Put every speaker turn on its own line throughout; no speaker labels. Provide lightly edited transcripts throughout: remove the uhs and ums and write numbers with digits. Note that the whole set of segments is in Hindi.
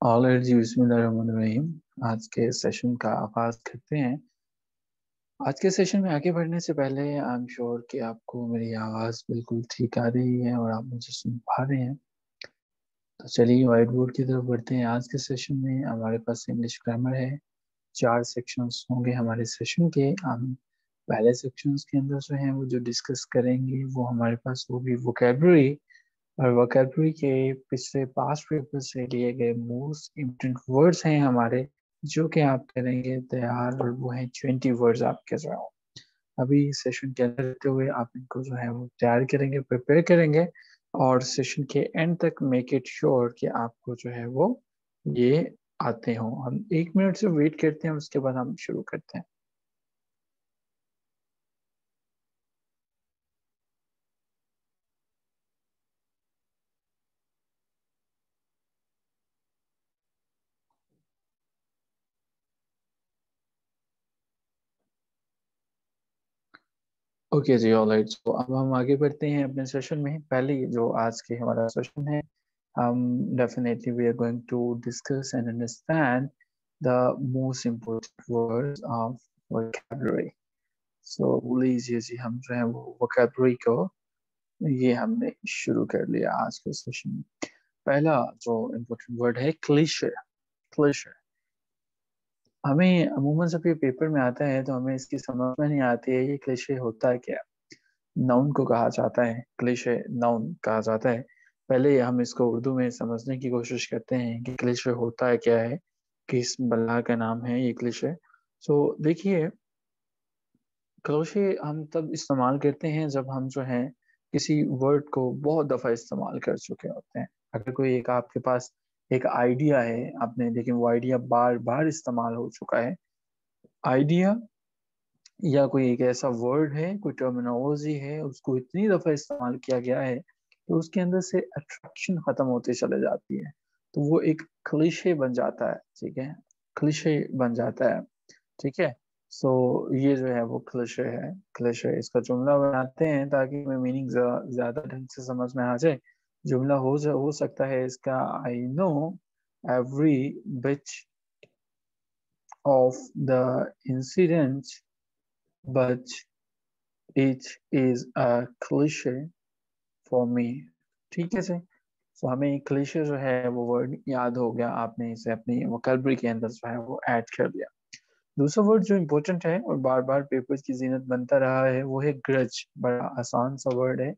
ऑलराइट जी, बिस्मिल्लाहिर्रहमानिर्रहीम। आज के सेशन का आगाज करते हैं। आज के सेशन में आगे बढ़ने से पहले आई एम श्योर कि आपको मेरी आवाज़ बिल्कुल ठीक आ रही है और आप मुझे सुन पा रहे हैं। तो चलिए व्हाइट बोर्ड की तरफ बढ़ते हैं। आज के सेशन में हमारे पास इंग्लिश ग्रामर है। 4 सेक्शंस होंगे हमारे सेशन के। हम पहले सेक्शंस के अंदर जो है वो जो डिस्कस करेंगे वो हमारे पास होगी वोकैबुलरी, और वोकैबुलरी के पिछले पास्ट पेपर से लिए गए मोस्ट इम्पोर्टेंट वर्ड्स हैं हमारे, जो कि आप करेंगे तैयार, और वो हैं 20 वर्ड्स आपके जो हैं अभी सेशन के अंदर रहते हुए आप इनको जो है वो तैयार करेंगे, प्रिपेयर करेंगे, और सेशन के एंड तक मेक इट श्योर कि आपको जो है वो ये आते हों। हम 1 मिनट से वेट करते हैं, उसके बाद हम शुरू करते हैं। ओके जी, ऑलराइट। तो अब हम आगे बढ़ते हैं अपने सेशन में। पहले जो आज के हमारा सेशन है, definitely we are going to discuss and understand the most important words of vocabulary. So लीजिए जी, हम जो है वो vocabulary को ये हमने शुरू कर लिया आज के सेशन में। पहला जो important word है क्लीशे। क्लीशे हमें अमूमन जब ये पेपर में आता है तो हमें इसकी समझ में नहीं आती है ये क्लीशे होता है क्या। नाउन को कहा जाता है, क्लीशे नाउन कहा जाता है। पहले हम इसको उर्दू में समझने की कोशिश करते हैं कि क्लीशे होता है क्या है, किस बला का नाम है ये क्लीशे। सो देखिए, क्लीशे हम तब इस्तेमाल करते हैं जब हम जो है किसी वर्ड को बहुत दफ़ा इस्तेमाल कर चुके होते हैं। अगर कोई एक आपके पास एक आइडिया है, आपने लेकिन वो आइडिया बार बार इस्तेमाल हो चुका है, आइडिया या कोई एक ऐसा वर्ड है, कोई टर्मिनोलॉजी है, उसको इतनी दफ़ा इस्तेमाल किया गया है तो उसके अंदर से अट्रैक्शन ख़त्म होती चले जाती है, तो वो एक क्लीशे बन जाता है। ठीक है, क्लीशे बन जाता है। ठीक है। सो ये जो है वो क्लीशे है। क्लीशे इसका जुमला बनाते हैं ताकि हमें मीनिंग ज़्यादा ढंग से समझ में आ जाए। जुमला हो सकता है इसका, I know every beach of the incident but it is a cliché for me. ठीक है सर। सो हमें क्लीशे जो है वो वर्ड याद हो गया, आपने इसे अपनी वोकैबुलरी के अंदर जो है वो ऐड कर दिया। दूसरा वर्ड जो इम्पोर्टेंट है और बार बार पेपर की जीनत बनता रहा है वो है ग्रज। बड़ा आसान सा वर्ड है,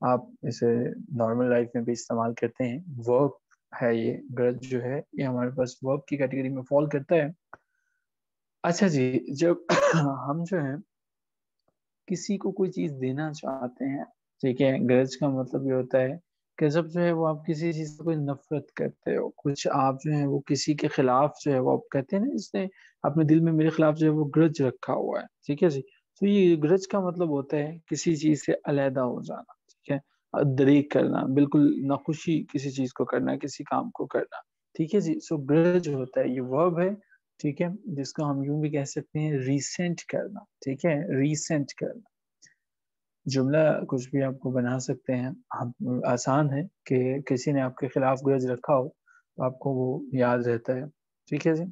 आप इसे नॉर्मल लाइफ में भी इस्तेमाल करते हैं। वर्ब है ये, ग्रज जो है ये हमारे पास वर्ब की कैटेगरी में फॉल करता है। अच्छा जी, जब हम जो है किसी को कोई चीज देना चाहते हैं, ठीक है, ग्रज का मतलब ये होता है कि जब जो है वो आप किसी चीज से कोई नफरत करते हो, कुछ आप जो है वो किसी के खिलाफ जो है वो आप कहते हैं ना, इसने अपने दिल में मेरे खिलाफ जो है वो ग्रज रखा हुआ है। ठीक है जी। तो ये ग्रज का मतलब होता है किसी चीज से अलहदा हो जाना। ठीक है, दरीक करना, बिल्कुल नाखुशी किसी चीज को करना, किसी काम को करना। ठीक है जी। सो ग्रज होता है, ये वर्ब है। ठीक है, जिसको हम यूं भी कह सकते हैं रिसेंट करना। ठीक है, रिसेंट करना। जुमला कुछ भी आपको बना सकते हैं आप, आसान है कि किसी ने आपके खिलाफ ग्रज रखा हो तो आपको वो याद रहता है। ठीक है जी।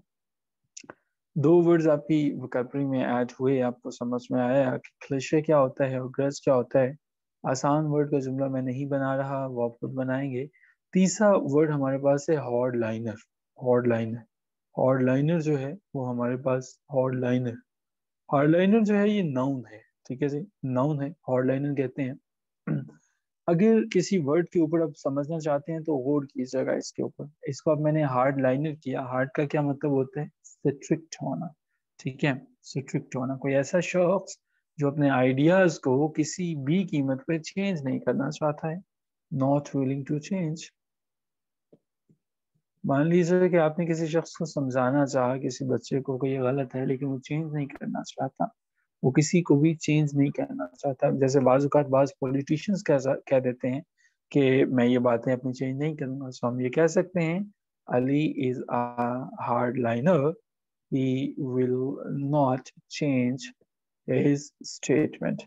दो वर्ड्स आपकी वोकैबुलरी में ऐड हुए, आपको समझ में आया कि क्लिशे क्या होता है और ग्रज क्या होता है। आसान वर्ड का जुमला मैं नहीं बना रहा, वो आप खुद बनाएंगे। तीसरा वर्ड हमारे पास है हॉर्ड लाइनर। हॉर्ड लाइनर, हॉर्ड लाइनर जो है वो हमारे पास हॉर्ड लाइनर, हॉर्ड लाइनर जो है ये नाउन है। ठीक है जी, नाउन है, हॉर्ड लाइनर कहते हैं। अगर किसी वर्ड के ऊपर आप समझना चाहते हैं तो गौर कीजिएगा इसके ऊपर। इसको अब मैंने हार्ड लाइनर किया। हार्ड का क्या मतलब होता है? स्ट्रिक्ट होना। ठीक है, स्ट्रिक्ट होना, कोई ऐसा शख्स जो अपने आइडियाज को किसी भी कीमत पे चेंज नहीं करना चाहता है, नॉट विलिंग टू चेंज। मान लीजिए कि आपने किसी शख्स को समझाना चाहा, किसी बच्चे को कि ये गलत है, लेकिन वो चेंज नहीं करना चाहता, वो किसी को भी चेंज नहीं करना चाहता। जैसे बाज़ बाज पॉलिटिशियंस कह देते हैं कि मैं ये बातें अपनी चेंज नहीं करूंगा, सो हम ये कह सकते हैं Ali is a hard liner, he will not change his statement.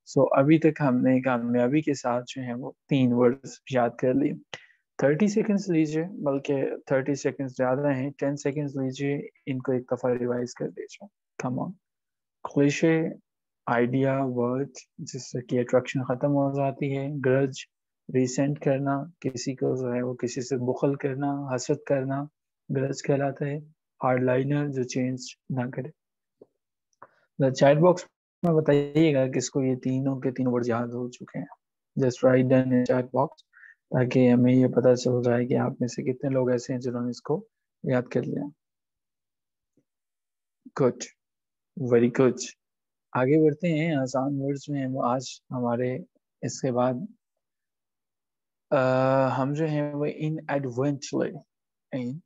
So अभी तक हमने कामयाबी के साथ जो है वो 3 वर्ड्स याद कर लिए। 30 सेकेंड्स लीजिए, बल्कि 30 सेकेंड्स ज़्यादा हैं, 10 सेकेंड्स लीजिए, इनको एक दफ़ा रिवाइज कर दीजिए। Come on. Cliché, idea, word जिससे कि अट्रैक्शन ख़त्म हो जाती है। ग्रज, रिसेंट करना, किसी को जो है वो किसी से बुखल करना, हसद करना, ग्रज कहलाता है। हार्डलाइनर, जो चेंज ना करे। चैट बॉक्स में बताइएगा किसको ये तीनों के तीनों वर्ड याद हो चुके हैं। Just right done in chat box, ताकि हमें ये पता चल जाए कि आप में से कितने लोग ऐसे हैं जिन्होंने इसको याद कर लिया। Good, very good. आगे बढ़ते हैं आसान वर्ड्स में। वो आज हमारे इसके बाद हम जो है वो inadvertently, in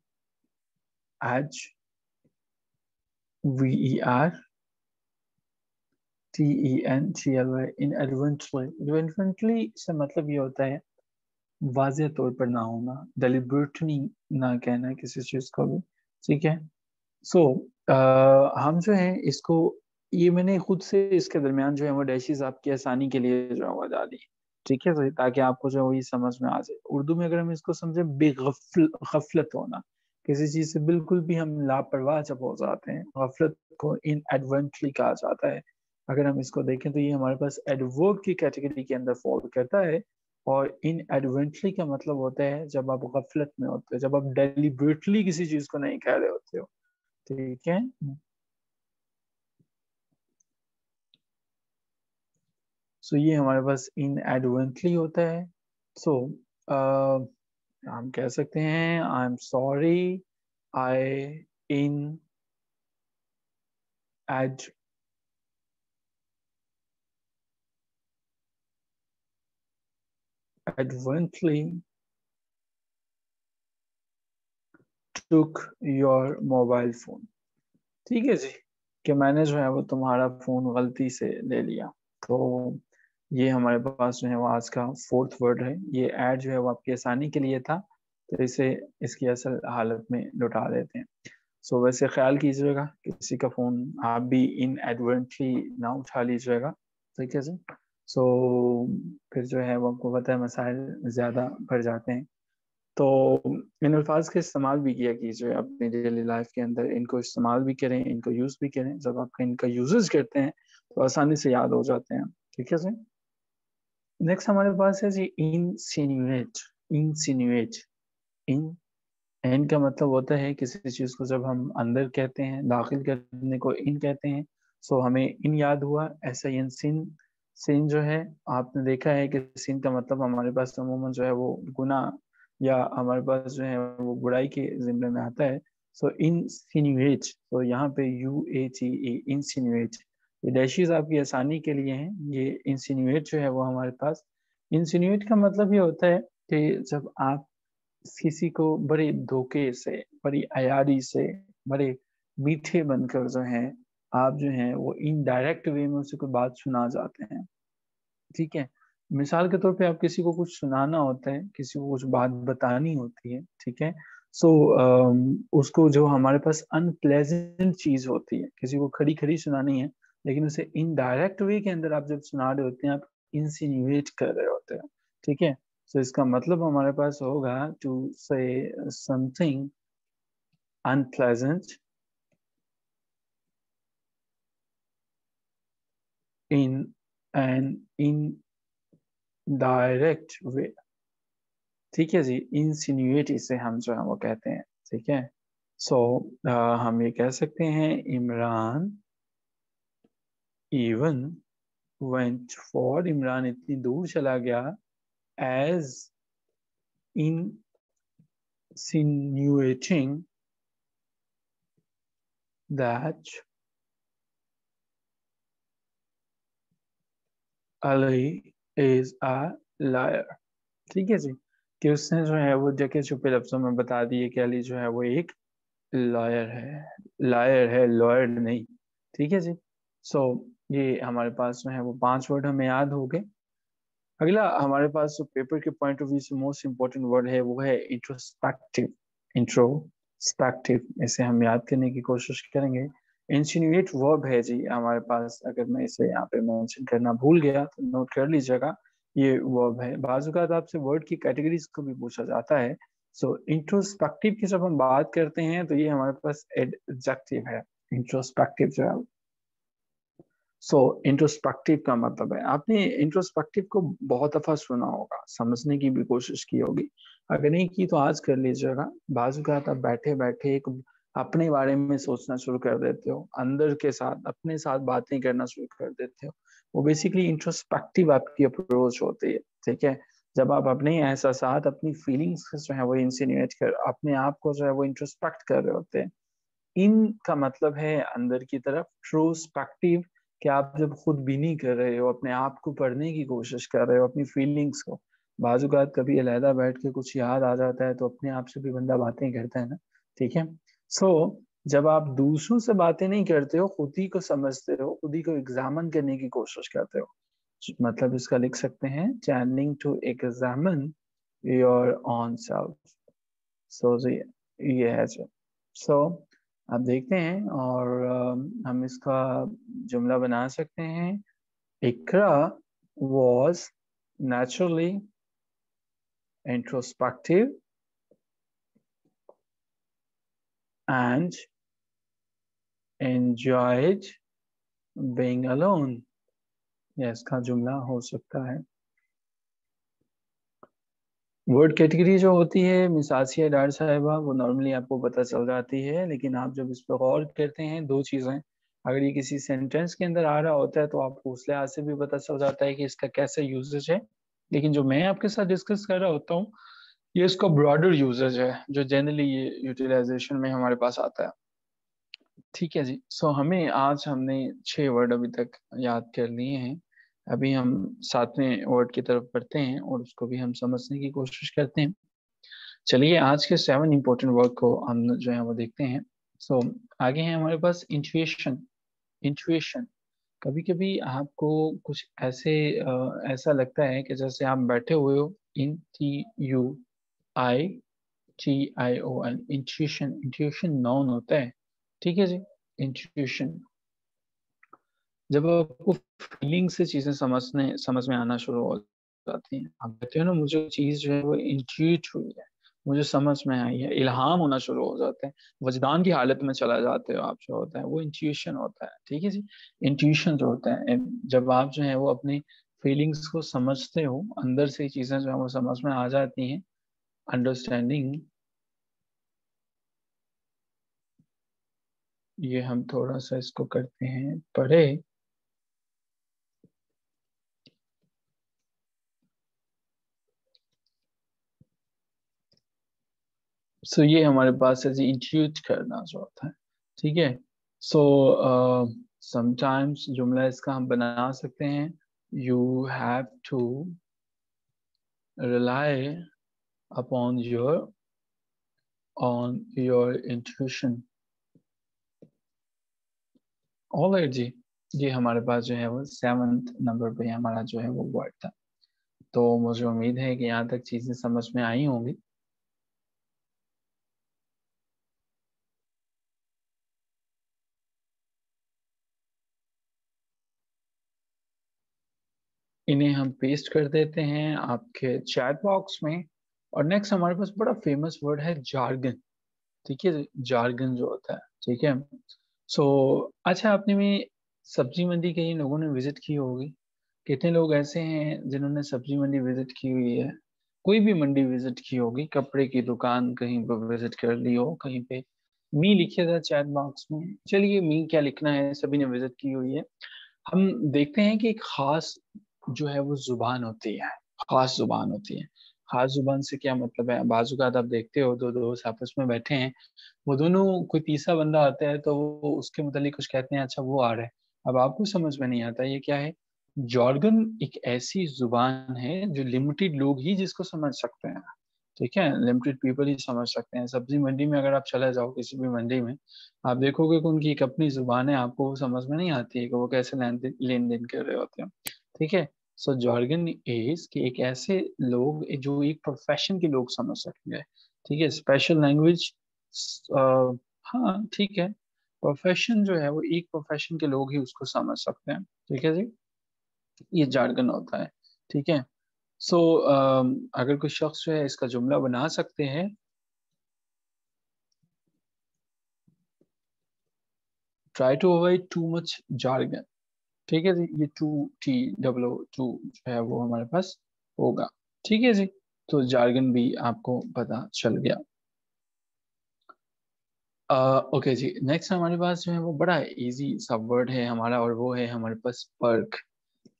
H V E R T E N T L Y, in inadvertently से मतलब ये होता है वाज़ेह तौर पर ना होना, डेलिबरेटली ना कहना किसी चीज़ को भी, ठीक है। सो हम जो है इसको, ये मैंने खुद से इसके दरमियान जो है वो डैशेस आपकी आसानी के लिए जो है वो डाली, ठीक है, तो ताकि आपको जो है वो ये समझ में आ जाए। उर्दू में अगर हम इसको समझे, गफलत होना, किसी चीज़ से बिल्कुल भी हम लापरवाह जब हो जाते हैं, गफलत को इन एडवेंटली कहा जाता है। अगर हम इसको देखें तो ये हमारे पास एडवर्ब की कैटेगरी के अंदर फॉल करता है। और इन एडवेंटली का मतलब होता है जब आप गफलत में होते हो, जब आप डेलिबरेटली किसी चीज़ को नहीं कह रहे होते हो, ठीक है। सो ये हमारे पास इनएडवेंटली होता है। सो हम कह सकते हैं I am sorry, I in ad advertently took your mobile phone, ठीक है जी, कि मैंने जो है वो तुम्हारा फोन गलती से ले लिया। तो ये हमारे पास जो है वो आज का फोर्थ वर्ड है। ये ऐड जो है वो आपकी आसानी के लिए था, तो इसे इसकी असल हालत में लौटा देते हैं। सो वैसे ख्याल कीजिएगा किसी का फ़ोन आप भी इनएडवर्टेंटली ना उठा लीजिएगा, ठीक है जी। सो फिर जो है वो आपको पता है मसाइल ज़्यादा बढ़ जाते हैं। तो इन अल्फाज का इस्तेमाल भी किया कीजिए अपनी डेली लाइफ के अंदर, इनको इस्तेमाल भी करें, इनको यूज़ भी करें। जब आप इनका यूजेस करते हैं तो आसानी से याद हो जाते हैं, ठीक है जी। नेक्स्ट हमारे पास है जी इंसिनुएट। इंसिनुएट, इन इन का मतलब होता है किसी चीज़ को जब हम अंदर कहते हैं, दाखिल करने को इन कहते हैं। सो हमें इन याद हुआ, ऐसा ही सिन। सिन जो है, आपने देखा है कि सिन का मतलब हमारे पास अमूमन जो है वो गुनाह या हमारे पास जो है वो बुराई के ज़िम्मे में आता है। सो इंसिनुएट, तो यहाँ पे UATE, इंसिनुएट, ये डैशेस आपकी आसानी के लिए हैं। ये इंसिनुएट जो है वो हमारे पास, इंसिनुएट का मतलब ये होता है कि जब आप किसी को बड़े धोखे से, बड़ी अयारी से, बड़े मीठे बनकर जो है आप जो है वो इनडायरेक्ट वे में उसे कोई बात सुना जाते हैं, ठीक है। मिसाल के तौर पे आप किसी को कुछ सुनाना होता है, किसी को कुछ बात बतानी होती है, ठीक है। सो उसको जो हमारे पास अनप्लेजेंट चीज होती है, किसी को खड़ी खड़ी सुनानी है, लेकिन उसे इनडायरेक्ट वे के अंदर आप जब सुना रहे होते हैं, आप इंसिनुएट कर रहे होते हैं, ठीक है। सो इसका मतलब हमारे पास होगा to say something unpleasant in an indirect way, ठीक है जी। इंसिनुएट इसे हम जो है वो कहते हैं, ठीक है। सो हम ये कह सकते हैं Imran even went for, Imran इतनी दूर चला गया, as insinuating that Ali is a liar, ठीक है जी, कि उसने जो है वो जगह छुपे लफ्जों में बता दिए कि अली जो है वो एक लॉयर है। लायर है, लॉयर नहीं, ठीक है जी। सो ये हमारे पास जो है वो 5 वर्ड हमें याद हो गए। अगला हमारे पास जो पेपर के पॉइंट ऑफ व्यू से मोस्ट इंपॉर्टेंट वर्ड है वो है इंट्रोस्पेक्टिव। इंट्रोस्पेक्टिव, इसे हम याद करने की कोशिश करेंगे। इंसिनुएट वर्ब है जी हमारे पास, अगर मैं इसे यहाँ पे मेंशन करना भूल गया तो नोट कर लीजिएगा। ये वर्ब है। बाज़ औक़ात आपसे वर्ड की कैटेगरीज को भी पूछा जाता है। सो इंट्रोस्पेक्टिव की जब हम बात करते हैं तो ये हमारे पास एडजेक्टिव है, इंट्रोस्पेक्टिव जो है। सो इंट्रोस्पेक्टिव का मतलब है, आपने इंट्रोस्पेक्टिव को बहुत दफा सुना होगा, समझने की भी कोशिश की होगी। अगर नहीं की तो आज कर लीजिएगा। बाज़ औक़ात आप बैठे बैठे एक अपने बारे में सोचना शुरू कर देते हो, अंदर के साथ अपने साथ बातें करना शुरू कर देते हो। वो बेसिकली इंट्रोस्पेक्टिव आपकी अप्रोच होती है, ठीक है। जब आप अपने एहसासात, अपनी फीलिंग्स जो है वो इंसिनुएट कर अपने आप को जो है वो इंट्रोस्पेक्ट कर रहे होते हैं। इन का मतलब है अंदर की तरफ। ट्रोस्पेक्टिव कि आप जब खुद बीनी कर रहे हो, अपने आप को पढ़ने की कोशिश कर रहे हो, अपनी फीलिंग्स को। बाज़-औक़ात कभी अलहदा बैठ के कुछ याद आ जाता है तो अपने आप से भी बंदा बातें करता है ना, ठीक है। सो जब आप दूसरों से बातें नहीं करते हो, खुद ही को समझते हो, खुद ही को एग्जामिन करने की कोशिश करते हो। मतलब इसका लिख सकते हैं challenging to examine your own self. So ये है जो। सो आप देखते हैं और हम इसका जुमला बना सकते हैं। इकरा was naturally introspective and enjoyed being alone। ये इसका जुमला हो सकता है। वर्ड कैटेगरी जो होती है मिसासिया डार साहिबा, वो नॉर्मली आपको पता चल जाती है, लेकिन आप जब इस पर गौर करते हैं दो चीज़ें, अगर ये किसी सेंटेंस के अंदर आ रहा होता है तो आपको उस लिहाज से भी पता चल जाता है कि इसका कैसा यूजेज है। लेकिन जो मैं आपके साथ डिस्कस कर रहा होता हूँ ये इसका ब्रॉडर यूजेज है, जो जनरली ये यूटिलाइजेशन में हमारे पास आता है। ठीक है जी। सो हमें आज हमने 6 वर्ड अभी तक याद कर लिए हैं। अभी हम 7वें वर्ड की तरफ बढ़ते हैं और उसको भी हम समझने की कोशिश करते हैं। चलिए आज के 7 इंपॉर्टेंट वर्ड को हम जो है वो देखते हैं। सो आगे है हमारे पास इंट्यूशन। इंट्यूशन कभी कभी आपको कुछ ऐसे ऐसा लगता है कि जैसे आप बैठे हुए हो। In T U I T I O N, intuition. Intuition noun होता है, ठीक है जी। इंट्यूशन जब आपको फीलिंग से चीजें समझ में आना शुरू हो जाती हैं, आप कहते हो ना मुझे चीज जो है वो इंट्यूट हुई है, मुझे समझ में आई है, इल्हाम होना शुरू हो जाता है, वजदान की हालत में चला जाते हो आप, जो होता है वो इंट्यूशन होता है, ठीक है जी। इंट्यूशन जो होता है जब आप जो है वो अपनी फीलिंग्स को समझते हो, अंदर से चीजें जो है वो समझ में आ जाती हैं। अंडरस्टैंडिंग, ये हम थोड़ा सा इसको करते हैं पढ़े। सो ये हमारे पास है जी इंट्यूट करना जो होता है, ठीक है। सो समटाइम्स जुमला इसका हम बना सकते हैं, you have to rely upon your intuition. Alright जी। ये हमारे पास जो है वो 7th नंबर पे हमारा जो है वो वर्ड था। तो मुझे उम्मीद है कि यहाँ तक चीजें समझ में आई होंगी। इन्हें हम पेस्ट कर देते हैं आपके चैट बॉक्स में। और नेक्स्ट हमारे पास बड़ा फेमस वर्ड है जार्गन, ठीक है। जार्गन जो होता है, ठीक है। सो अच्छा, आपने में सब्जी मंडी कई लोगों ने विजिट की होगी। कितने लोग ऐसे हैं जिन्होंने सब्जी मंडी विजिट की हुई है? कोई भी मंडी विजिट की होगी, कपड़े की दुकान कहीं पर विजिट कर ली हो कहीं पे, मी लिखिएगा चैट बॉक्स में। चलिए मी क्या लिखना है, सभी ने विजिट की हुई है। हम देखते हैं कि एक खास जो है वो जुबान होती है, खास जुबान होती है। खास जुबान से क्या मतलब है, बाजूकात आप देखते हो दो दोस्त आपस में बैठे हैं, वो दोनों कोई तीसरा बंदा आता है तो वो उसके मुतालिक कुछ कहते हैं, अच्छा वो आ रहा है। अब आपको समझ में नहीं आता ये क्या है। जॉर्गन एक ऐसी जुबान है जो लिमिटेड लोग ही जिसको समझ सकते हैं, ठीक है। लिमिटेड पीपल ही समझ सकते हैं। सब्जी मंडी में अगर आप चले जाओ किसी भी मंडी में, आप देखोगे कि उनकी एक अपनी जुबान है, आपको वो समझ में नहीं आती है कि वो कैसे लेन देन कर रहे होते हैं, ठीक है। सो जॉर्गन इज कि एक ऐसे लोग जो एक प्रोफेशन के लोग समझ सकेंगे, ठीक है। स्पेशल लैंग्वेज, हाँ ठीक है। प्रोफेशन जो है वो एक प्रोफेशन के लोग ही उसको समझ सकते हैं, ठीक है जी। ये जार्गन होता है, ठीक है। सो अगर कोई शख्स जो है इसका जुमला बना सकते हैं, try to avoid too much jargon. ठीक है जी, ये टू टी डब्लो टू जो है वो हमारे पास होगा। ठीक है जी, तो जार्गन भी आपको पता चल गया। ओके जी, नेक्स्ट हमारे पास जो है वो बड़ा इजी सब वर्ड है हमारा, और वो है हमारे पास पर्क।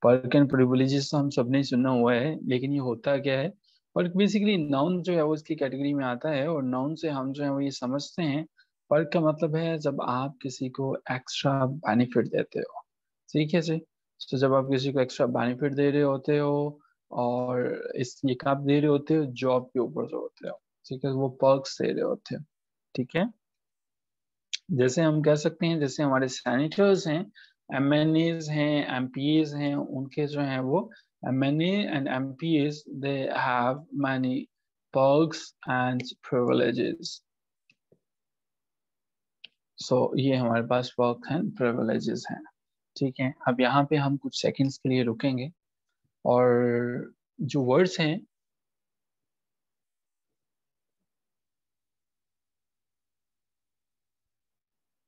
पर्क एंड प्रिविलेजेस तो हम सबने सुना हुआ है, लेकिन ये होता क्या है? पर्क बेसिकली नाउन जो है वो इसकी कैटेगरी में आता है, और नाउन से हम जो है वो ये समझते हैं, पर्क का मतलब है जब आप किसी को एक्स्ट्रा बेनिफिट देते हो। ठीक है जी, तो जब आप किसी को एक्स्ट्रा बेनिफिट दे रहे होते हो, और इस ये कब दे रहे होते हो? जॉब के ऊपर जो होते हो, ठीक है, वो पर्क्स दे रहे होते हो। ठीक है, जैसे हम कह सकते हैं, जैसे हमारे सैनिटर्स हैं, एमएनएज हैं, एमपीएज हैं, उनके जो हैं वो MNA and MPAs, they have many perks and privileges। So ये हमारे पास perks एंड privileges हैं। ठीक है, अब यहाँ पे हम कुछ सेकंड्स के लिए रुकेंगे, और जो वर्ड्स हैं,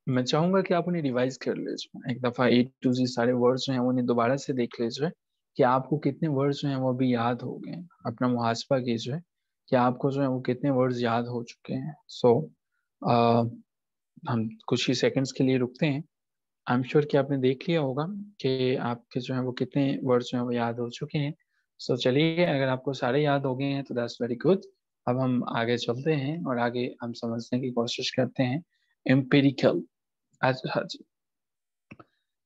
मैं चाहूंगा कि आप उन्हें रिवाइज कर लीजिए एक दफा, A to Z सारे वर्ड्स जो हैं वो उन्हें दोबारा से देख लीजिए कि आपको कितने वर्ड्स जो हैं वो अभी याद हो गए हैं। अपना मुहासबा कीजिए कि आपको जो है वो कितने वर्ड्स याद हो चुके हैं। सो हम कुछ ही सेकंड्स के लिए रुकते हैं। आई एम श्योर कि आपने देख लिया होगा कि आपके जो है वो कितने वर्ड्स जो हैं वो याद हो चुके हैं। सो चलिए, अगर आपको सारे याद हो गए हैं तो दैट्स वेरी गुड। अब हम आगे चलते हैं और आगे हम समझने की कोशिश करते हैं। एम्पिरिकल। अच्छा जी,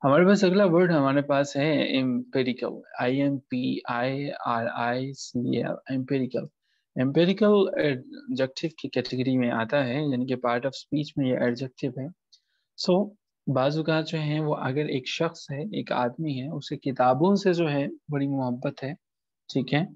हमारे पास अगला वर्ड हमारे पास है empirical. IMPIRICL, empirical. Empirical adjective की कैटेगरी में आता है, यानी कि पार्ट ऑफ स्पीच में ये एडजेक्टिव है। सो बाजुकात जो है वो, अगर एक शख्स है, एक आदमी है, उसे किताबों से जो है बड़ी मोहब्बत है। ठीक है,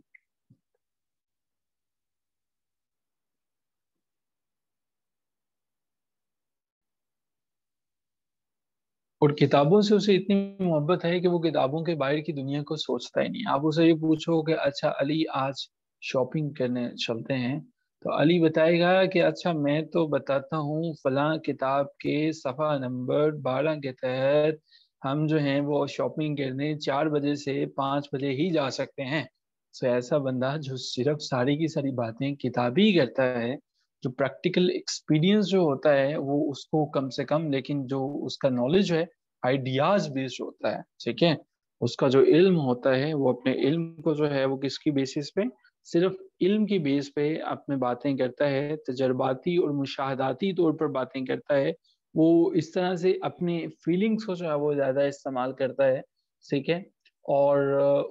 और किताबों से उसे इतनी मोहब्बत है कि वो किताबों के बाहर की दुनिया को सोचता ही नहीं। आप उसे ये पूछो कि अच्छा अली, आज शॉपिंग करने चलते हैं, तो अली बताएगा कि अच्छा मैं तो बताता हूँ, फलां किताब के सफ़ा नंबर 12 के तहत हम जो हैं वो शॉपिंग करने 4 बजे से 5 बजे ही जा सकते हैं। तो ऐसा बंदा जो सिर्फ सारी की सारी बातें किताबी करता है, जो प्रैक्टिकल एक्सपीरियंस जो होता है वो उसको कम से कम, लेकिन जो उसका नॉलेज है आइडियाज बेस्ड होता है। ठीक है, उसका जो इल्म होता है वो अपने इल्म को जो है वो किसकी बेसिस पे? सिर्फ इल्म की बेस पे अपने बातें करता है, तजर्बाती और मुशाहदाती तौर पर बातें करता है। वो इस तरह से अपने फीलिंग्स को जो है वो ज्यादा इस्तेमाल करता है। ठीक है, और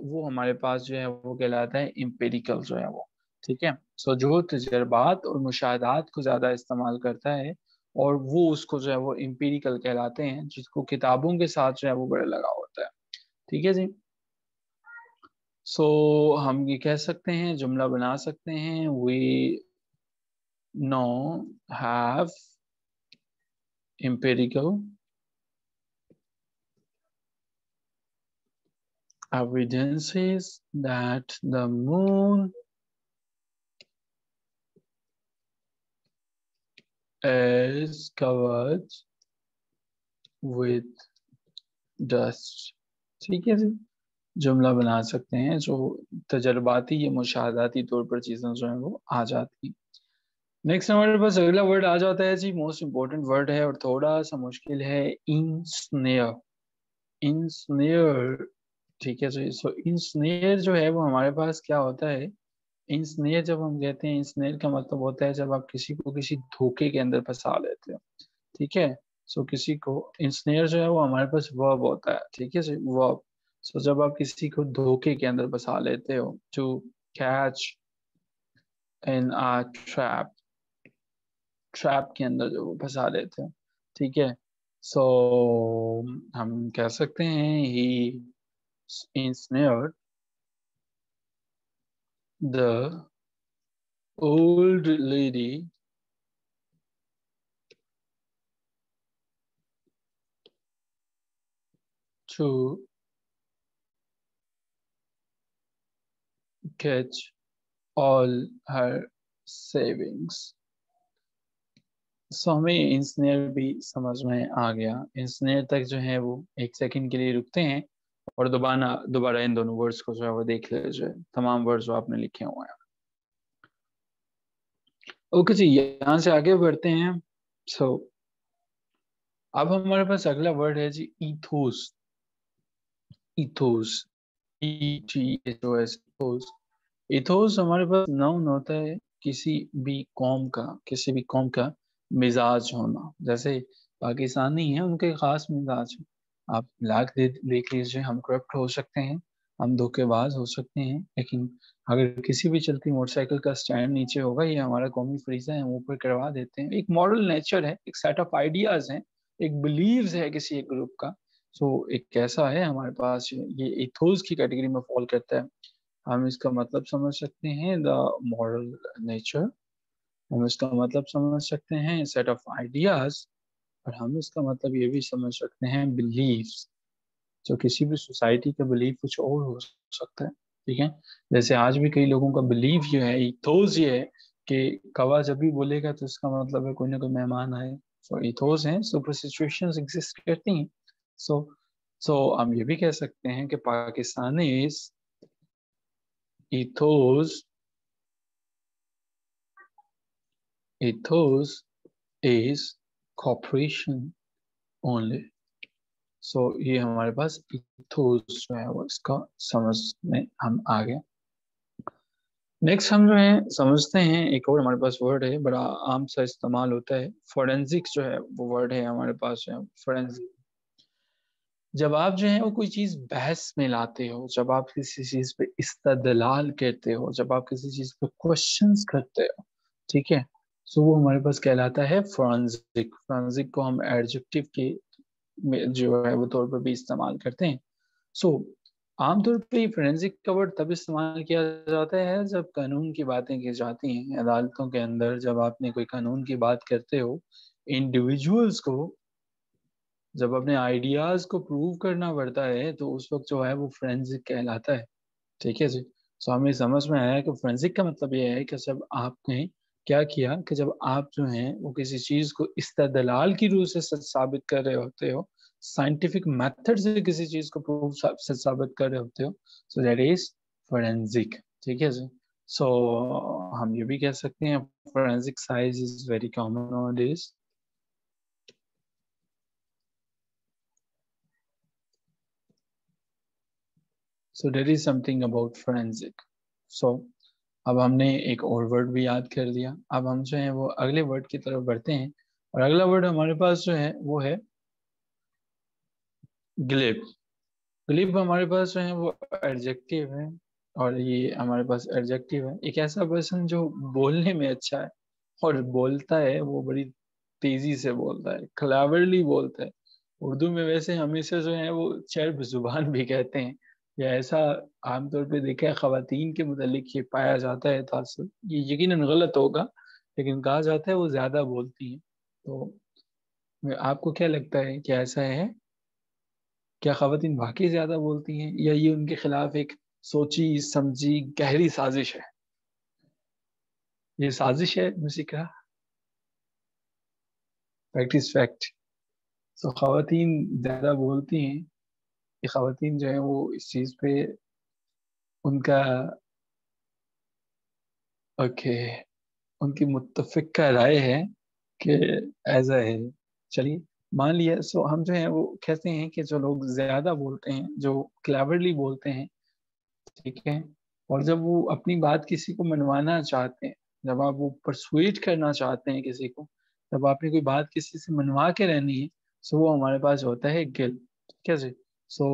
वो हमारे पास जो है वो कहलाता है इम्पेरिकल जो है वो। ठीक है, सो जो तजर्बात और मुशाहदात को ज़्यादा इस्तेमाल करता है, और वो उसको जो है वो इम्पीरिकल कहलाते हैं, जिसको किताबों के साथ जो है वो बड़ा लगा होता है। ठीक है जी, सो हम ये कह सकते हैं, जुमला बना सकते हैं, we know have empirical evidences that the moon is covered with dust। ठीक है जी, जुमला बना सकते हैं जो तजर्बाती या मुशाहदाती तौर पर चीज़ें जो हैं वो आ जाती हैं। नेक्स्ट हमारे पास अगला वर्ड आ जाता है जी, मोस्ट इम्पोर्टेंट वर्ड है और थोड़ा सा मुश्किल है, इंस्नेयर। इंस्नेयर, ठीक है जी, सो इंस्नेयर जो है वो हमारे पास क्या होता है? इंस्नेयर जब हम कहते हैं, इंस्नेयर का मतलब होता है जब आप किसी को किसी धोखे के अंदर फंसा लेते हो। ठीक है, सो किसी को इंस्नेयर जो है वो हमारे पास वर्ब होता है। ठीक है जी, वर्ब। सो जब आप किसी को धोखे के अंदर फंसा लेते हो, to catch in a trap, trap के अंदर जो वो फंसा लेते हो। ठीक है, सो हम कह सकते हैं ही ensnared the old lady to catch all her savings. सो हमें इंस्नेयर भी समझ में आ गया। इंस्नेयर तक जो है वो एक सेकंड के लिए रुकते हैं और दोबारा दोबारा इन दोनों वर्ड्स को जो है वो देख लीजिए, तमाम वर्ड्स जो आपने लिखे हुए हैं। ओके जी, यहाँ से आगे बढ़ते हैं। सो अब हमारे पास अगला वर्ड है जी इथोस। Ethos, ethos. इथोस हमारे पास नाउन होता है किसी भी कौम का, किसी भी कौम का मिजाज होना। जैसे पाकिस्तानी है, उनके खास मिजाज है। आप लाख देख लीजिए, हम करप्ट हो सकते हैं, हम धोखेबाज हो सकते हैं, लेकिन अगर किसी भी चलती मोटरसाइकिल का स्टैंड नीचे होगा, ये हमारा कौमी फरीजा है, हम ऊपर करवा देते हैं। एक मॉरल नेचर है, एक सेट ऑफ आइडियाज है, एक बिलीव्स है किसी एक ग्रुप का। सो एक कैसा है हमारे पास, ये इथोस की कैटेगरी में फॉल करता है। हम इसका मतलब समझ सकते हैं द मॉरल नेचर, हम इसका मतलब समझ सकते हैं सेट ऑफ आइडियाज, और हम इसका मतलब ये भी समझ सकते हैं बिलीव्स। जो किसी भी सोसाइटी का बिलीव कुछ और हो सकता है, ठीक है। जैसे आज भी कई लोगों का बिलीव ये है, इथोस ये है कि कौवा जब भी बोलेगा तो इसका मतलब है कोई ना कोई मेहमान आए। सो इथोस है, सुपर सिचुएशंस एग्जिस्ट करती हैं। सो हम ये भी कह सकते हैं कि Pakistani ethos ethos is cooperation only. सो ये हमारे पास ethos जो है वो इसका समझ में हम आ गए। नेक्स्ट हम जो है समझते हैं, एक और हमारे पास वर्ड है, बड़ा आम सा इस्तेमाल होता है, फोरेंसिक्स जो है वो वर्ड है हमारे पास जो है फोरेंसिक। जब आप जो है वो कोई चीज बहस में लाते हो, जब आप किसी चीज पे इस्तदलाल करते हो, जब आप किसी चीज पे क्वेश्चंस करते हो, ठीक है, सो वो हमारे पास कहलाता है फोरेंसिक। फोरेंसिक को हम एडजेक्टिव के जो है वो तौर पर भी इस्तेमाल करते हैं। सो आमतौर पे फोरेंसिक का वर्ड तब इस्तेमाल किया जाता है जब कानून की बातें की जाती हैं अदालतों के अंदर। जब आपने कोई कानून की बात करते हो, इंडिविजुअल्स को जब अपने आइडियाज को प्रूव करना पड़ता है, तो उस वक्त जो है वो फोरेंसिक कहलाता है, ठीक है जी। सो हमें समझ में आया कि फोरेंसिक का मतलब ये है कि जब आपने क्या किया कि जब आप जो है वो किसी चीज को इस्तदलाल की रूह से सच साबित कर रहे होते हो, साइंटिफिक मेथड से किसी चीज को प्रूव सच साबित कर रहे होते हो, सो दैट इज फोरेंसिक, ठीक है जी। सो हम ये भी कह सकते हैं forensic science is very common nowadays. So there is something about forensic. So अब हमने एक और वर्ड भी याद कर दिया, अब हम जो है वो अगले वर्ड की तरफ बढ़ते हैं, और अगला वर्ड हमारे पास जो है वो है ग्लिब। ग्लिब हमारे पास जो है वो एडजेक्टिव है, और ये हमारे पास एडजेक्टिव है, एक ऐसा पर्सन जो बोलने में अच्छा है, और बोलता है वो बड़ी तेजी से बोलता है, क्लेवरली बोलता है। उर्दू में वैसे हमेशा जो है वो चर्ब जुबान भी कहते हैं, या ऐसा आमतौर पे देखा है खवातीन के मुतालिक ये पाया जाता है तासुब। ये यकीनन गलत होगा, लेकिन कहा जाता है वो ज्यादा बोलती हैं। तो आपको क्या लगता है, क्या ऐसा है? क्या खवातीन वाकई ज्यादा बोलती हैं, या ये उनके खिलाफ एक सोची समझी गहरी साजिश है? ये साजिश है मुझे, फैक्ट इज फैक्ट। सो खवातीन ज्यादा बोलती हैं, ये खवातीन जो है वो इस चीज पे उनका, ओके, उनकी मुत्तफिक का राय है कि ऐसा है। चलिए, मान लिया। सो हम जो है वो कहते हैं कि जो लोग ज्यादा बोलते हैं, जो क्लेवरली बोलते हैं, ठीक है, और जब वो अपनी बात किसी को मनवाना चाहते हैं, जब आप वो परसुएट करना चाहते हैं किसी को, जब आपने कोई बात किसी से मनवा के रहनी है, सो वो हमारे पास होता है गिल, ठीक है जी। सो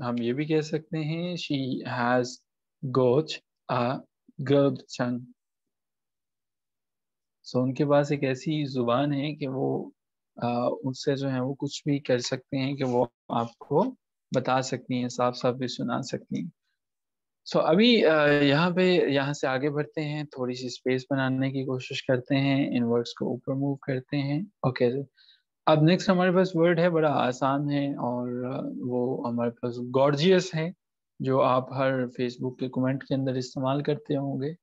हम ये भी कह सकते हैं शी हैज गोट अ गर्ब चंग। सो उनके पास एक ऐसी जुबान है कि वो उससे जो है वो कुछ भी कर सकते हैं, कि वो आपको बता सकती हैं, साफ साफ भी सुना सकती हैं। सो अभी यहाँ पे, यहाँ से आगे बढ़ते हैं, थोड़ी सी स्पेस बनाने की कोशिश करते हैं, इन वर्ड्स को ऊपर मूव करते हैं। ओके, अब नेक्स्ट हमारे पास वर्ड है, बड़ा आसान है, और वो हमारे पास गॉर्जियस है। जो आप हर फेसबुक के कमेंट के अंदर इस्तेमाल करते होंगे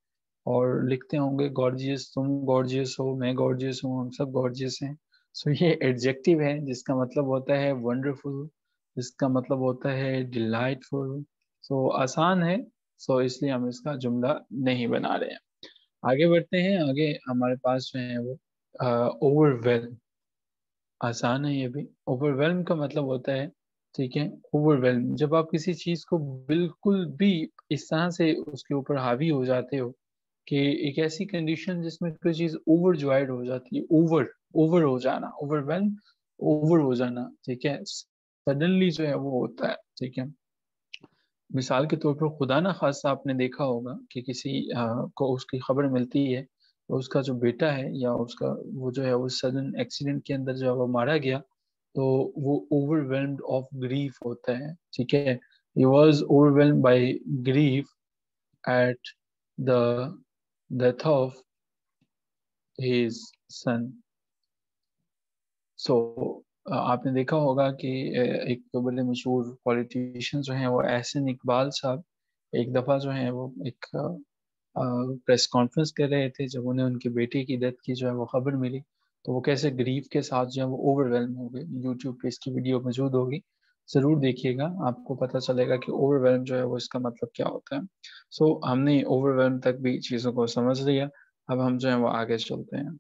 और लिखते होंगे गॉर्जियस, तुम गॉर्जियस हो, मैं गॉर्जियस हूँ, हम सब गॉर्जियस हैं। सो ये एडजेक्टिव है जिसका मतलब होता है वंडरफुल, जिसका मतलब होता है डिलाइटफुल। सो आसान है, सो इसलिए हम इसका जुमला नहीं बना रहे हैं। आगे बढ़ते हैं। आगे हमारे पास जो है वो ओवरवेल्म। आसान है ये भी। ओवरवेल्म का मतलब होता है, ठीक है, ओवरवेल्म जब आप किसी चीज को बिल्कुल भी इस तरह से उसके ऊपर हावी हो जाते हो कि एक ऐसी कंडीशन जिसमें कोई चीज ओवरजॉयड हो जाती है, ओवर ओवर हो जाना, ओवरवेल्म, ओवर हो जाना, ठीक है, सडनली जो है वो होता है, ठीक है। मिसाल के तौर पर खुदा ना खास्ता आपने देखा होगा कि किसी को उसकी खबर मिलती है तो उसका जो बेटा है या उसका वो जो है वो सडन एक्सीडेंट के अंदर जो है वो मारा गया, तो वो ओवरवेल्म्ड ऑफ ग्रीफ होता है, ठीक है। He was overwhelmed by grief at the death of his son. So आपने देखा होगा कि एक तो बड़े मशहूर पॉलिटिशियन जो हैं वो एहसन इकबाल साहब एक दफ़ा जो है वो एक प्रेस कॉन्फ्रेंस कर रहे थे जब उन्हें उनके बेटे की डेथ की जो है वो खबर मिली, तो वो कैसे ग्रीफ के साथ जो है वो ओवरवेल्म हो गए। यूट्यूब पे इसकी वीडियो मौजूद होगी, ज़रूर देखिएगा, आपको पता चलेगा कि ओवरवेल्म जो है वो इसका मतलब क्या होता है। सो हमने ओवरवेल्म तक भी चीज़ों को समझ लिया, अब हम जो है वो आगे चलते हैं।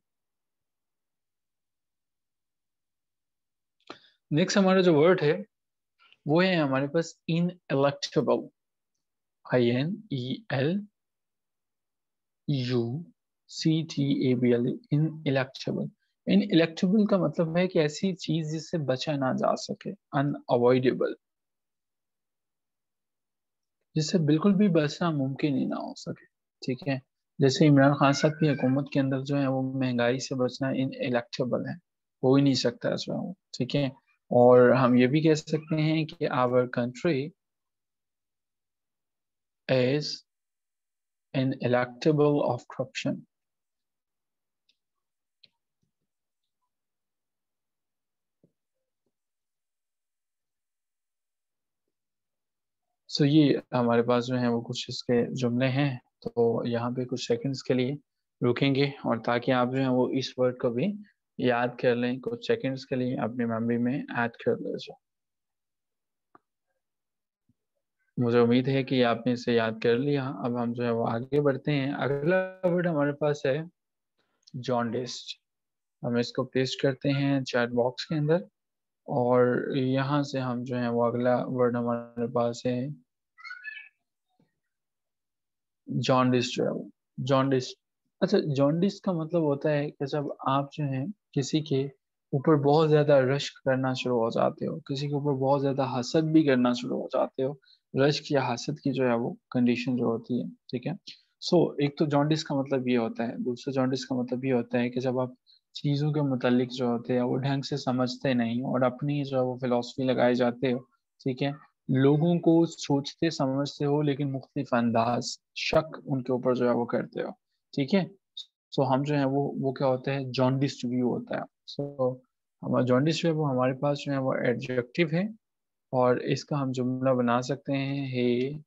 नेक्स्ट हमारा जो वर्ड है वो है हमारे पास इन इलेक्टेबल। INELUCTABLE, इन इलेक्टेबल। इन इलेक्टेबल का मतलब है कि ऐसी चीज जिससे बचा ना जा सके, अनअवॉइडेबल, जिससे बिल्कुल भी बचना मुमकिन ही ना हो सके, ठीक है। जैसे इमरान खान साहब की हुकूमत के अंदर जो है वो महंगाई से बचना इन इलेक्टेबल है, हो ही नहीं सकता जो है वो, ठीक है। और हम ये भी कह सकते हैं कि our country is in electable of corruption. So ये हमारे पास जो है वो कुछ इसके जुमले हैं। तो यहाँ पे कुछ सेकंड्स के लिए रुकेंगे और ताकि आप जो है वो इस वर्ड को भी याद कर लें, कुछ सेकंड्स के लिए अपनी मेमोरी में ऐड कर लीजिए। मुझे उम्मीद है कि आपने इसे याद कर लिया। अब हम जो है वो आगे बढ़ते हैं। अगला वर्ड हमारे पास है जॉन्डिस्ड। हम इसको पेस्ट करते हैं चैट बॉक्स के अंदर और यहाँ से हम जो है वो अगला वर्ड हमारे पास है जॉन्डिस जो है वो, जॉन्डिस। अच्छा, जॉन्डिस का मतलब होता है कि जब आप जो है किसी के ऊपर बहुत ज्यादा रश्क करना शुरू हो जाते हो, किसी के ऊपर बहुत ज्यादा हसद भी करना शुरू हो जाते हो। रश्क या हसद की जो है वो कंडीशन जो होती है, ठीक है। सो एक तो जॉन्डिस का मतलब ये होता है, दूसरा जॉन्डिस का मतलब ये होता है कि जब आप चीज़ों के मुतालिक जो होते हैं वो ढंग से समझते नहीं और अपनी जो है वो फिलॉसफी लगाए जाते हो, ठीक है। लोगों को सोचते समझते हो लेकिन मुख्तलिफ अंदाज, शक उनके ऊपर जो है वो करते हो, ठीक है। सो हम जो है वो क्या होता है, जॉन्डिस व्यू होता है। सो हमारा जॉन्डिस जो है वो हमारे पास जो है वो एडजेक्टिव है और इसका हम जुमला बना सकते हैं, he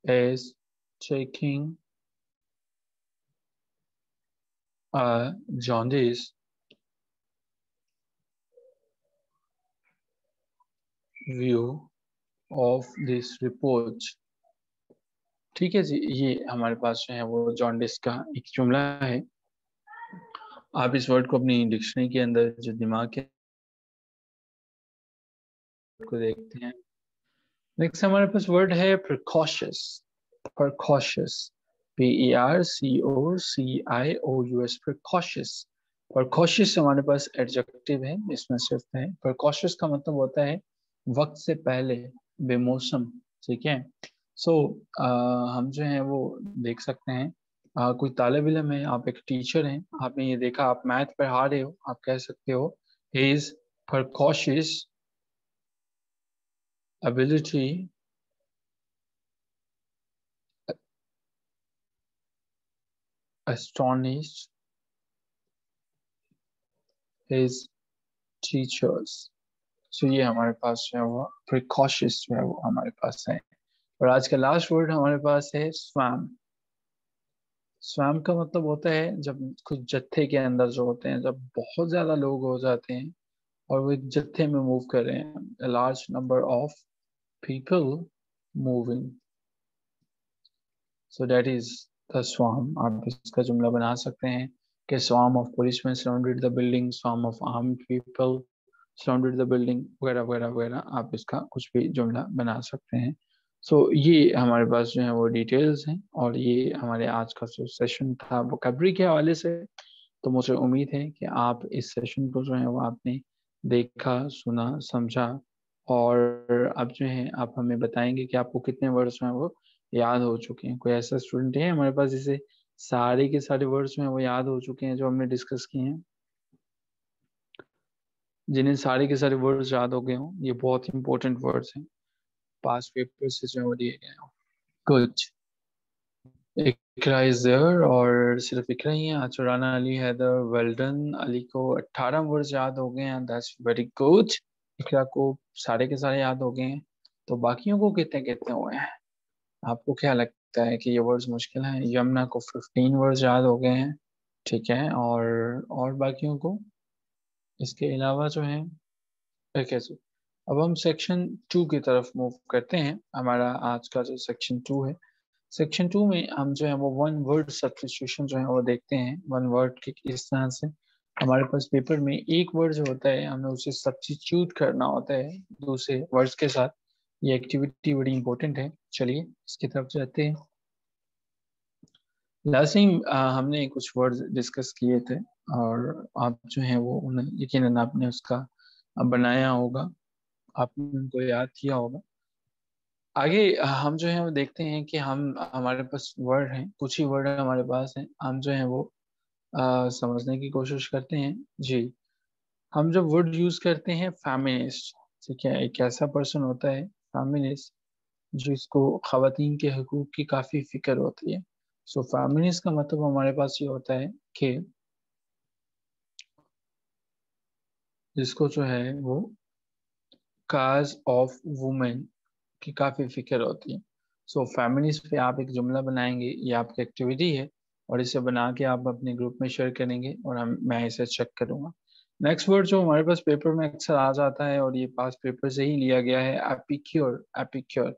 is taking a jaundice view of this report। ठीक है जी, ये हमारे पास जो है वो जॉन्डिस का एक जुमला है। आप इस वर्ड को अपनी डिक्शनरी के अंदर जो दिमाग के को देखते हैं। नेक्स्ट हमारे पास वर्ड है precocious. Precocious, PERCOCIOUS, precocious. Precocious हमारे पास एडजेक्टिव है, इसमें सिर्फ है। प्रिकॉशियस का मतलब होता है वक्त से पहले, बेमौसम, ठीक है। सो हम जो है वो देख सकते हैं, कोई तालिब इल्म है, आप एक टीचर हैं, आपने ये देखा आप मैथ पढ़ा रहे हो, आप कह सकते हो he is precocious ability, astonished his teachers। सो ये हमारे पास जो है वो प्रिकॉशियस जो है वो हमारे पास है। और आज का लास्ट वर्ड हमारे पास है स्वैम। स्वैम का मतलब होता है जब कुछ जत्थे के अंदर जो होते हैं, जब बहुत ज्यादा लोग हो जाते हैं और वो एक जत्थे में मूव कर रहे हैं, a large number of people moving, so that is the swarm। आप इसका जुमला बना सकते हैं कि swarm of policemen surrounded the building, swarm of armed people surrounded the building, वगैरह वगैरह वगैरह। आप इसका कुछ भी जुमला बना सकते हैं। सो ये हमारे पास जो है वो डिटेल्स हैं, और ये हमारे आज का जो सेशन था वोकैबुलरी के हवाले से। तो मुझे उम्मीद है कि आप इस सेशन को जो है वो आपने देखा, सुना, समझा, और अब जो है आप हमें बताएंगे कि आपको कितने वर्ड्स जो हैं वो याद हो चुके हैं। कोई ऐसा स्टूडेंट है हमारे पास जिसे सारे के सारे वर्ड्स जो हैं वो याद हो चुके हैं जो हमने डिस्कस किए हैं, जिन्हें सारे के सारे वर्ड्स याद हो गए हों? ये बहुत इंपॉर्टेंट वर्ड्स हैं, पास पेपर से जो है वो दिए गए हों। कुछ इकरा इज देयर, और सिर्फ इकरा ही है। आज राना अली हैदर, वेल डन। अली को 18 वर्ड्स याद हो गए हैं, दैट्स वेरी गुड। इकरा को सारे के सारे याद हो गए हैं, तो बाकियों को कितने कितने हुए हैं? आपको क्या लगता है कि ये वर्ड्स मुश्किल हैं? यमुना को 15 वर्ड्स याद हो गए हैं, ठीक है, और बाकियों को इसके अलावा जो है कैसे? अब हम सेक्शन 2 की तरफ मूव करते हैं। हमारा आज का जो सेक्शन 2 है, सेक्शन 2 में हम जो है वो वन वर्ड सब्स्टिट्यूशन जो है वो देखते हैं। वन वर्ड के किस तरह से हमारे पास पेपर में एक वर्ड जो होता है हमें उसे सब्स्टिट्यूट करना होता है दूसरे वर्ड्स के साथ। ये एक्टिविटी बड़ी इंपॉर्टेंट है। चलिए इसकी तरफ जाते हैं। लास्ट टाइम हमने कुछ वर्ड्स डिस्कस किए थे, और आप जो है वो उन्हें यकीनन आपने उसका बनाया होगा, आपने उनको याद किया होगा। आगे हम जो है वो देखते हैं कि हम हमारे पास वर्ड हैं, कुछ ही वर्ड हमारे पास हैं, हम जो है वो समझने की कोशिश करते हैं। जी, हम जब वर्ड यूज करते हैं फेमिनिस्ट, ठीक है, एक ऐसा पर्सन होता है फेमिनिस्ट जिसको खवातीन के हकूक की काफी फिक्र होती है। सो फेमिनिस्ट का मतलब हमारे पास ये होता है कि जिसको जो है वो काज ऑफ वुमेन की काफ़ी फिक्र होती है। सो फेमिनिस्ट पे आप एक जुमला बनाएंगे, ये आपकी एक्टिविटी है, और इसे बना के आप अपने ग्रुप में शेयर करेंगे और मैं इसे चेक करूंगा। नेक्स्ट वर्ड जो हमारे पास पेपर में अक्सर आ जाता है, और ये पास पेपर से ही लिया गया है, एपिक्योर। एपिक्योर,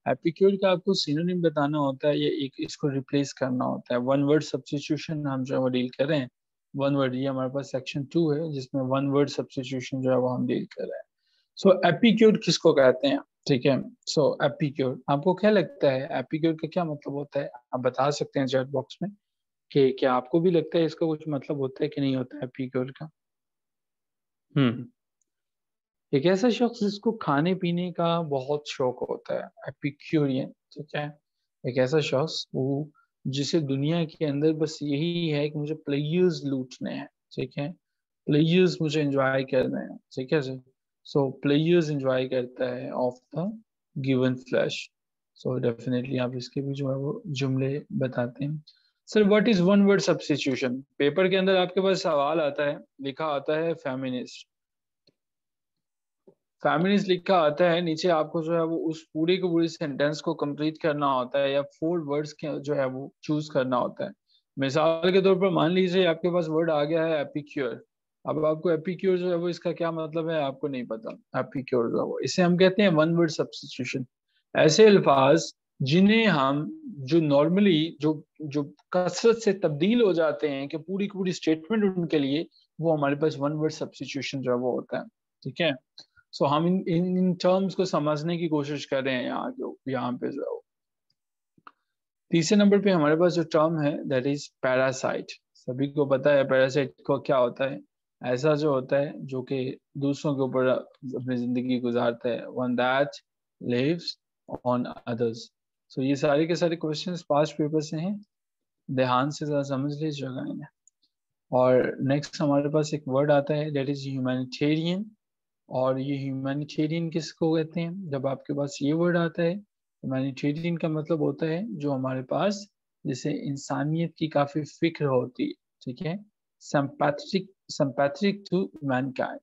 एपिक्योर का आपको सिनोनिम बताना होता है, ये एक इसको रिप्लेस करना होता है। वन वर्ड सब्स्टिट्यूशन हम जो है वो डील कर रहे हैं। वन वर्ड, ये हमारे पास सेक्शन 2 है जिसमें वन वर्ड सब्स्टिट्यूशन जो है वो हम डील कर रहे हैं। सो एपिक्योर किसको कहते हैं? ठीक है, सो एपिक्योर आपको क्या लगता है एपिक्योर का क्या मतलब होता है? आप बता सकते हैं चैट बॉक्स में कि क्या आपको भी लगता है इसका कुछ मतलब होता है कि नहीं होता है एपिक्योर का? हम्म, एक ऐसा शख्स जिसको खाने पीने का बहुत शौक होता है, एपिक्यूरियन, ठीक है। एक ऐसा शख्स वो जिसे दुनिया के अंदर बस यही है कि मुझे प्लेयर्स लूटने हैं, ठीक है, प्लेयर्स मुझे एंजॉय करना है, ठीक है सर। सो प्लेयर्स एंजॉय करता है of the given flash. So definitely आप इसके भी जो है वो जुमले बताते हैं। Sir what is one word substitution? Paper के अंदर आपके पास सवाल आता है, लिखा आता है फेमिनिस्ट, फेमिनिस्ट लिखा आता है, नीचे आपको जो है वो उस पूरी के पूरी सेंटेंस को कंप्लीट करना होता है, या 4 वर्ड्स के जो है वो चूज करना होता है। मिसाल के तौर पर मान लीजिए आपके पास वर्ड आ गया है एपिक्योर। अब आपको एपिक्योर जो है वो इसका क्या मतलब है आपको नहीं पता। एपिक्योर जो है वो, इसे हम कहते हैं वन वर्ड सब्स्टिट्यूशन। ऐसे अल्फाज जिन्हें हम जो नॉर्मली जो जो कसरत से तब्दील हो जाते हैं कि पूरी की पूरी स्टेटमेंट उनके लिए, वो हमारे पास वन वर्ड सब्स्टिट्यूशन जो है वो होता है, ठीक है। सो हम इन टर्म्स को समझने की कोशिश कर रहे हैं यहाँ पे जो है। तीसरे नंबर पे हमारे पास जो टर्म है दैट इज पैरासाइट। सभी को पता है पैरासाइट को क्या होता है। ऐसा जो होता है जो कि दूसरों के ऊपर अपनी जिंदगी गुजारता है, one that lives on others. So ये सारे के सारे क्वेश्चंस पास्ट पेपर से हैं, ध्यान से जरा समझ लीजिएगा इन्हें। और नेक्स्ट हमारे पास एक वर्ड आता है दैट इज ह्यूमैनिटेरियन। और ये ह्यूमैनिटेरियन किसको कहते हैं? जब आपके पास ये वर्ड आता है, ह्यूमैनिटेरियन का मतलब होता है जो हमारे पास जिसे इंसानियत की काफी फिक्र होती है, ठीक है, सिंपैथेटिक टू मैनकाइंड।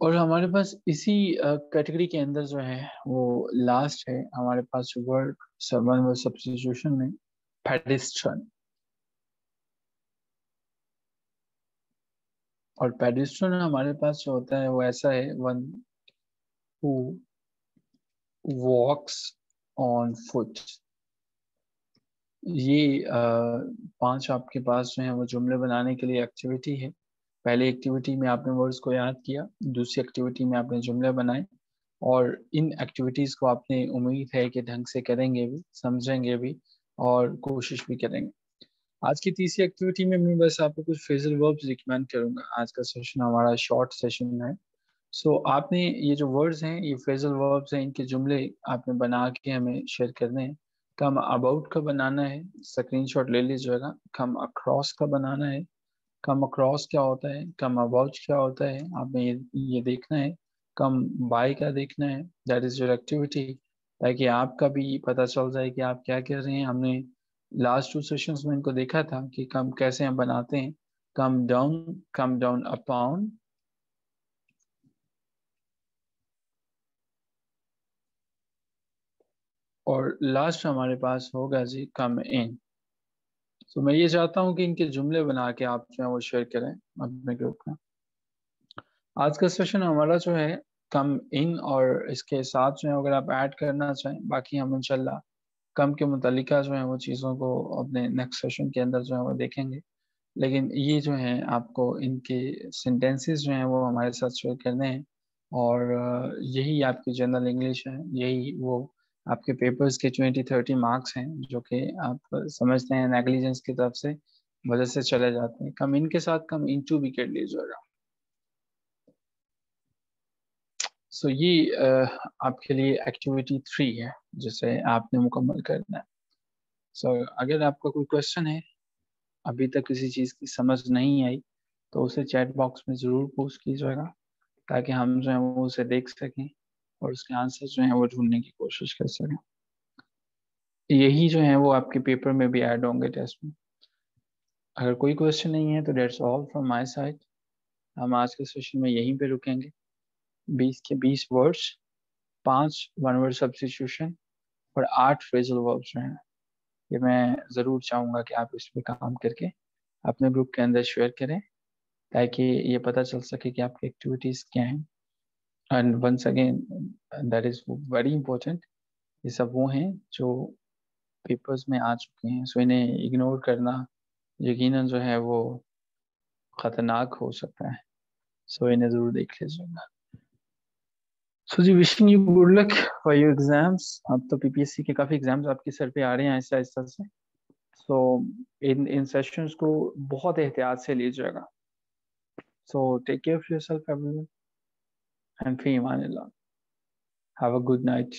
और हमारे पास इसी कैटेगरी के अंदर जो है वो लास्ट है हमारे पास वर्ड वन वर्ड सब्स्टिट्यूशन में पेडिस्ट्रन। और पेडिस्ट्रन हमारे पास जो होता है वो ऐसा है, one who walks on foot. ये पांच आपके पास जो है वो जुमले बनाने के लिए एक्टिविटी है। पहली एक्टिविटी में आपने वर्ड्स को याद किया, दूसरी एक्टिविटी में आपने जुमले बनाए, और इन एक्टिविटीज को आपने उम्मीद है कि ढंग से करेंगे भी, समझेंगे भी और कोशिश भी करेंगे। आज की तीसरी एक्टिविटी में मैं बस आपको कुछ फ्रेजल वर्ब्स रिकमेंड करूंगा। आज का सेशन हमारा शॉर्ट सेशन है। आपने ये जो वर्ड्स हैं, ये फ्रेजल वर्ब्स हैं, इनके जुमले आपने बना के हमें शेयर करने हैं। कम अबाउट का बनाना है, स्क्रीनशॉट ले लीजिएगा। कम अक्रॉस का बनाना है। कम अक्रॉस क्या होता है, कम अबाउट क्या होता है, आपने ये देखना है। कम बाय का देखना है, दैट इज योर एक्टिविटी, ताकि आपका भी पता चल जाए कि आप क्या कर रहे हैं। हमने लास्ट टू सेशंस में इनको देखा था कि कम कैसे हम बनाते हैं। कम डाउन अपॉन, और लास्ट हमारे पास होगा जी कम इन। तो मैं ये चाहता हूँ कि इनके जुमले बना के आप जो है वो शेयर करें अपने ग्रुप में। आज का सेशन हमारा जो है कम इन, और इसके साथ जो है अगर आप ऐड करना चाहें, बाकी हम इंशाल्लाह कम के मुतालिका जो है वो चीज़ों को अपने नेक्स्ट सेशन के अंदर जो है वो देखेंगे। लेकिन ये जो है आपको इनके सेंटेंसेस जो हैं वो हमारे साथ शेयर करने हैं। और यही आपकी जनरल इंग्लिश है, यही वो आपके पेपर्स के 20-30 मार्क्स हैं जो कि आप समझते हैं नेग्लिजेंस की तरफ से वजह से चले जाते हैं। कम इनके साथ कम इंटू भी कर लीजिएगा। ये आपके लिए एक्टिविटी 3 है जिसे आपने मुकम्मल करना है। अगर आपका कोई क्वेश्चन है, अभी तक किसी चीज़ की समझ नहीं आई, तो उसे चैट बॉक्स में ज़रूर पोस्ट कीजिएगा, ताकि हम जो है वो उसे देख सकें और उसके आंसर जो है वो ढूंढने की कोशिश कर सकें। यही जो है वो आपके पेपर में भी ऐड होंगे टेस्ट में। अगर कोई क्वेश्चन नहीं है तो that's all from my side. हम आज के सेशन में यहीं पे रुकेंगे। 20 के 20 वर्ड्स, 5 वन वर्ड सब्स्टिट्यूशन और 8 फ्रेजल वर्ब्स जो हैं, ये मैं ज़रूर चाहूँगा कि आप इस पे काम करके अपने ग्रुप के अंदर शेयर करें, ताकि ये पता चल सके कि आपकी एक्टिविटीज़ क्या हैं। And once again, that is very important, ये सब वो हैं जो पेपर्स में आ चुके हैं। इन्हें इग्नोर करना यकीनन जो है वो खतरनाक हो सकता है। इन्हें ज़रूर देख लीजिएगा। जी, wishing you good luck for your exams. अब तो पीपीएससी के काफ़ी एग्जाम्स आपके सर पे आ रहे हैं आहिस्ता आहिस्ता से। सो इन इन सेशंस को बहुत एहतियात से लीजिएगा। Take care of yourself everyone, and फी ईमान अल्लाह। Have a good night.